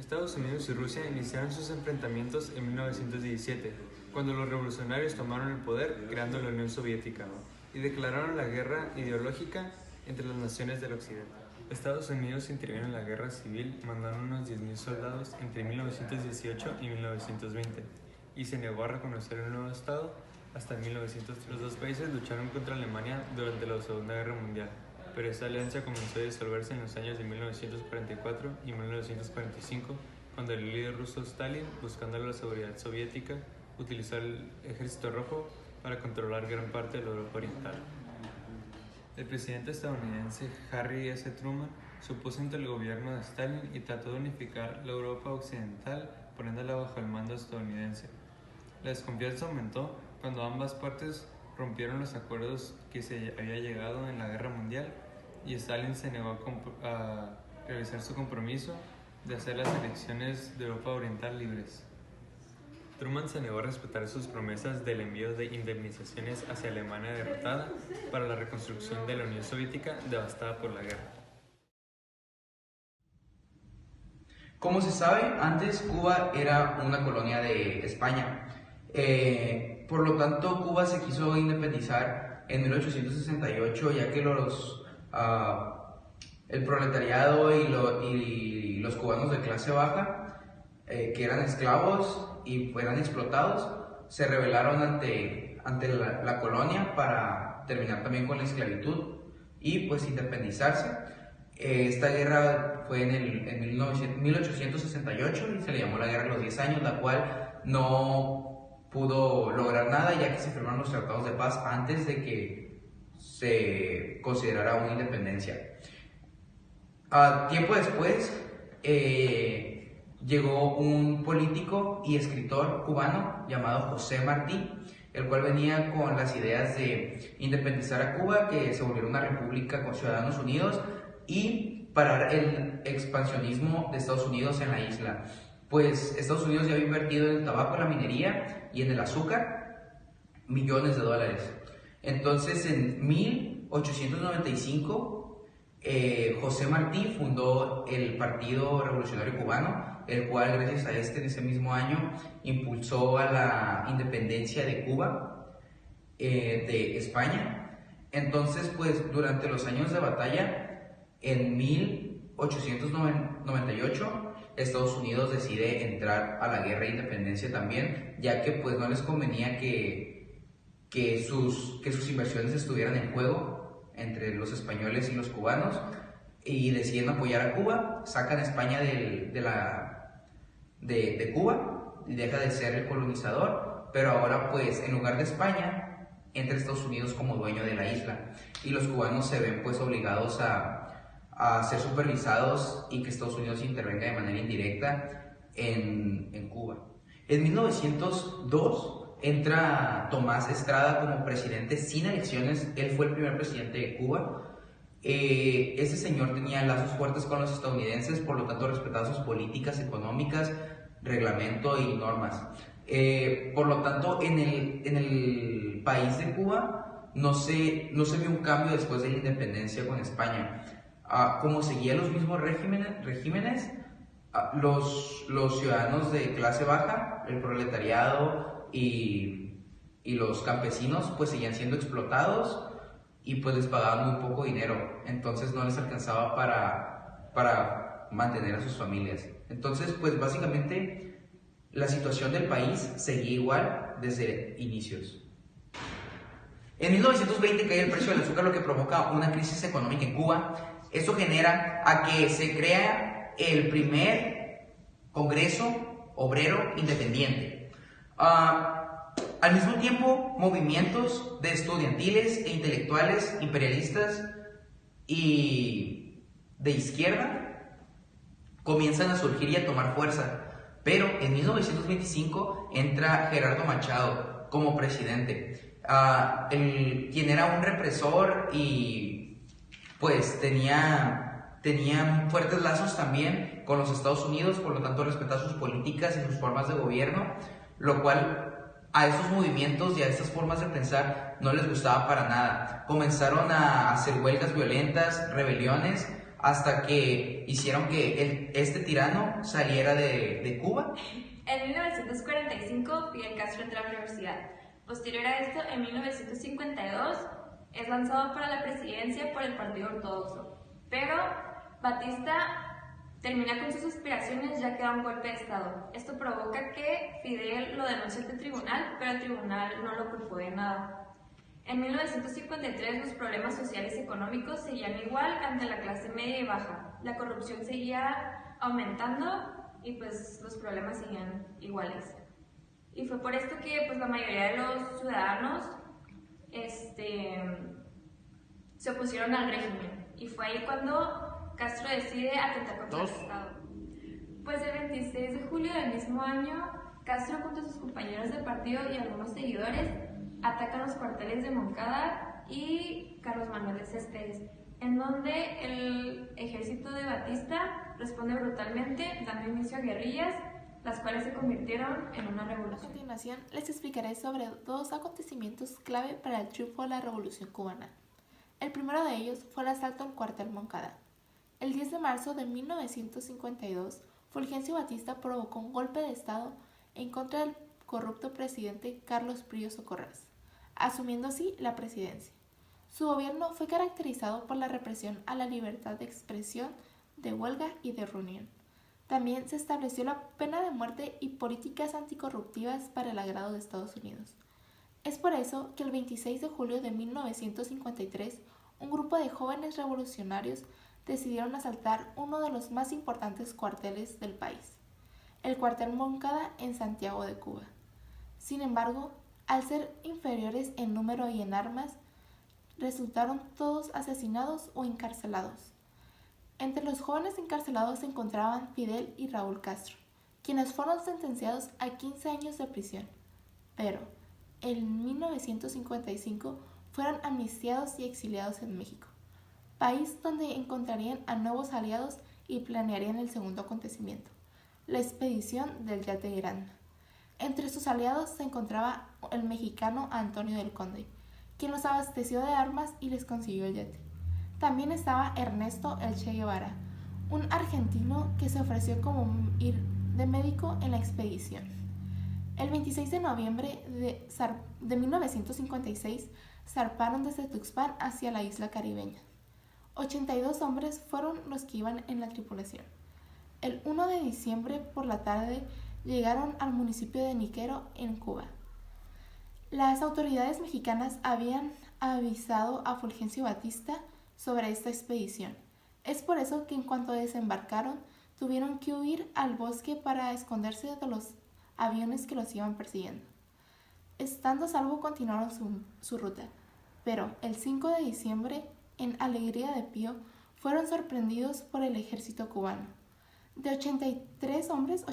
Estados Unidos y Rusia iniciaron sus enfrentamientos en 1917, cuando los revolucionarios tomaron el poder creando la Unión Soviética y declararon la guerra ideológica entre las naciones del Occidente. Estados Unidos intervino en la guerra civil mandando unos 10.000 soldados entre 1918 y 1920 y se negó a reconocer el nuevo Estado hasta 1900. Los dos países lucharon contra Alemania durante la Segunda Guerra Mundial, pero esta alianza comenzó a disolverse en los años de 1944 y 1945, cuando el líder ruso Stalin, buscando la seguridad soviética, utilizó el Ejército Rojo para controlar gran parte de la Europa Oriental. El presidente estadounidense Harry S. Truman se opuso ante el gobierno de Stalin y trató de unificar la Europa occidental poniéndola bajo el mando estadounidense. La desconfianza aumentó cuando ambas partes rompieron los acuerdos que se había llegado en la Guerra Mundial y Stalin se negó a realizar su compromiso de hacer las elecciones de Europa Oriental libres. Truman se negó a respetar sus promesas del envío de indemnizaciones hacia Alemania derrotada para la reconstrucción de la Unión Soviética devastada por la guerra. Como se sabe, antes Cuba era una colonia de España. Por lo tanto, Cuba se quiso independizar en 1868, ya que el proletariado y los cubanos de clase baja, que eran esclavos y eran explotados, se rebelaron ante la colonia para terminar también con la esclavitud y pues independizarse. Esta guerra fue en 1868 y se le llamó la Guerra de los 10 años, la cual no pudo lograr nada, ya que se firmaron los tratados de paz antes de que se considerara una independencia. Tiempo después llegó un político y escritor cubano llamado José Martí, el cual venía con las ideas de independizar a Cuba, que se volviera una república con ciudadanos unidos y parar el expansionismo de Estados Unidos en la isla. Pues Estados Unidos ya había invertido en el tabaco, la minería y en el azúcar millones de dólares. Entonces, en 1895, José Martí fundó el Partido Revolucionario Cubano, el cual, gracias a en ese mismo año, impulsó a la independencia de Cuba, de España. Entonces, pues, durante los años de batalla, en 1898, Estados Unidos decide entrar a la guerra de independencia también, ya que pues no les convenía que sus inversiones estuvieran en juego entre los españoles y los cubanos, y deciden apoyar a Cuba, sacan a España de Cuba y deja de ser el colonizador, pero ahora pues en lugar de España entra Estados Unidos como dueño de la isla y los cubanos se ven pues obligados a ser supervisados y que Estados Unidos intervenga de manera indirecta en Cuba. En 1902 entra Tomás Estrada como presidente sin elecciones. Él fue el primer presidente de Cuba. Ese señor tenía lazos fuertes con los estadounidenses, por lo tanto respetaba sus políticas económicas, reglamento y normas. Por lo tanto, en el país de Cuba no se vio un cambio después de la independencia con España. Como seguían los mismos regímenes, los ciudadanos de clase baja, el proletariado y los campesinos pues seguían siendo explotados y pues les pagaban muy poco dinero, entonces no les alcanzaba para mantener a sus familias. Entonces pues básicamente la situación del país seguía igual desde inicios. En 1920 cae el precio del azúcar, lo que provoca una crisis económica en Cuba. Esto genera a que se crea el primer Congreso Obrero Independiente. Al mismo tiempo, movimientos de estudiantiles e intelectuales imperialistas y de izquierda comienzan a surgir y a tomar fuerza. Pero en 1925 entra Gerardo Machado como presidente, quien era un represor y pues tenía fuertes lazos también con los Estados Unidos, por lo tanto respetaba sus políticas y sus formas de gobierno, lo cual a esos movimientos y a estas formas de pensar no les gustaba para nada. Comenzaron a hacer huelgas violentas, rebeliones, hasta que hicieron que este tirano saliera de Cuba. En 1945, Fidel Castro entra a la universidad. Posterior a esto, en 1952, es lanzado para la presidencia por el Partido Ortodoxo. Pero Batista termina con sus aspiraciones ya que da un golpe de Estado. Esto provoca que Fidel lo denuncie ante el tribunal, pero el tribunal no lo culpó de nada. En 1953 los problemas sociales y económicos seguían igual ante la clase media y baja. La corrupción seguía aumentando y pues los problemas seguían iguales. Y fue por esto que pues la mayoría de los ciudadanos se opusieron al régimen. Y fue ahí cuando Castro decide atentar contra el Estado. Pues el 26 de julio del mismo año, Castro junto a sus compañeros de partido y algunos seguidores atacan los cuarteles de Moncada y Carlos Manuel de Céspedes, en donde el ejército de Batista responde brutalmente, dando inicio a guerrillas, las cuales se convirtieron en una revolución. A continuación, les explicaré sobre dos acontecimientos clave para el triunfo de la Revolución cubana. El primero de ellos fue el asalto al cuartel Moncada. El 10 de marzo de 1952, Fulgencio Batista provocó un golpe de Estado en contra del corrupto presidente Carlos Prío Socorrás, asumiendo así la presidencia. Su gobierno fue caracterizado por la represión a la libertad de expresión, de huelga y de reunión. También se estableció la pena de muerte y políticas anticorruptivas para el agrado de Estados Unidos. Es por eso que el 26 de julio de 1953, un grupo de jóvenes revolucionarios decidieron asaltar uno de los más importantes cuarteles del país, el cuartel Moncada en Santiago de Cuba. Sin embargo, al ser inferiores en número y en armas, resultaron todos asesinados o encarcelados. Entre los jóvenes encarcelados se encontraban Fidel y Raúl Castro, quienes fueron sentenciados a 15 años de prisión, pero en 1955 fueron amnistiados y exiliados en México, país donde encontrarían a nuevos aliados y planearían el segundo acontecimiento, la expedición del Yate Grande. Entre sus aliados se encontraba el mexicano Antonio del Conde, quien los abasteció de armas y les consiguió el yate. También estaba Ernesto El Che Guevara, un argentino que se ofreció como ir de médico en la expedición. El 26 de noviembre de 1956 zarparon desde Tuxpan hacia la isla caribeña. 82 hombres fueron los que iban en la tripulación. El 1 de diciembre por la tarde llegaron al municipio de Niquero, en Cuba. Las autoridades mexicanas habían avisado a Fulgencio Batista sobre esta expedición. Es por eso que en cuanto desembarcaron, tuvieron que huir al bosque para esconderse de los aviones que los iban persiguiendo. Estando a salvo continuaron su ruta, pero el 5 de diciembre, en Alegría de Pío, fueron sorprendidos por el ejército cubano. De 82 hombres,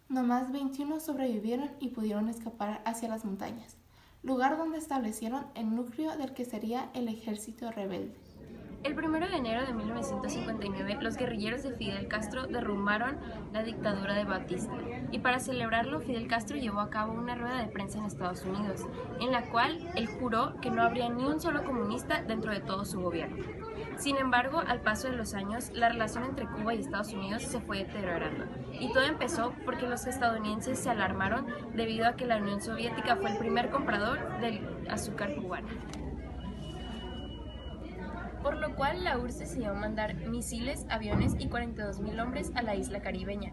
nomás 21 sobrevivieron y pudieron escapar hacia las montañas, lugar donde establecieron el núcleo del que sería el ejército rebelde. El 1 de enero de 1959, los guerrilleros de Fidel Castro derrumbaron la dictadura de Batista, y para celebrarlo, Fidel Castro llevó a cabo una rueda de prensa en Estados Unidos, en la cual él juró que no habría ni un solo comunista dentro de todo su gobierno. Sin embargo, al paso de los años, la relación entre Cuba y Estados Unidos se fue deteriorando, y todo empezó porque los estadounidenses se alarmaron debido a que la Unión Soviética fue el primer comprador del azúcar cubano. Por lo cual la URSS decidió mandar misiles, aviones y 42.000 hombres a la isla caribeña.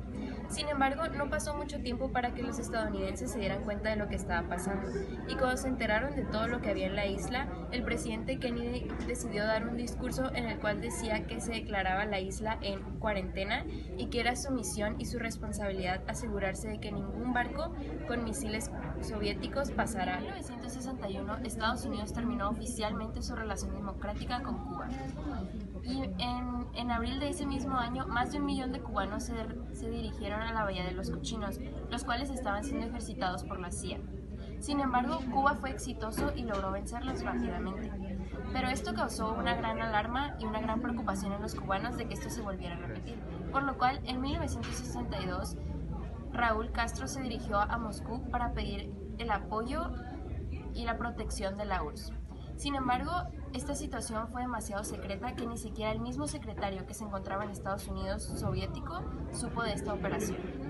Sin embargo, no pasó mucho tiempo para que los estadounidenses se dieran cuenta de lo que estaba pasando, y cuando se enteraron de todo lo que había en la isla, el presidente Kennedy decidió dar un discurso en el cual decía que se declaraba la isla en cuarentena y que era su misión y su responsabilidad asegurarse de que ningún barco con misiles soviéticos pasara. En 1961, Estados Unidos terminó oficialmente su relación democrática con Cuba. Y en abril de ese mismo año, más de 1 millón de cubanos se dirigieron a la Bahía de los Cochinos, los cuales estaban siendo ejercitados por la CIA. Sin embargo, Cuba fue exitoso y logró vencerlos rápidamente. Pero esto causó una gran alarma y una gran preocupación en los cubanos de que esto se volviera a repetir, por lo cual en 1962 Raúl Castro se dirigió a Moscú para pedir el apoyo y la protección de la URSS. Sin embargo, esta situación fue demasiado secreta que ni siquiera el mismo secretario que se encontraba en Estados Unidos soviético supo de esta operación.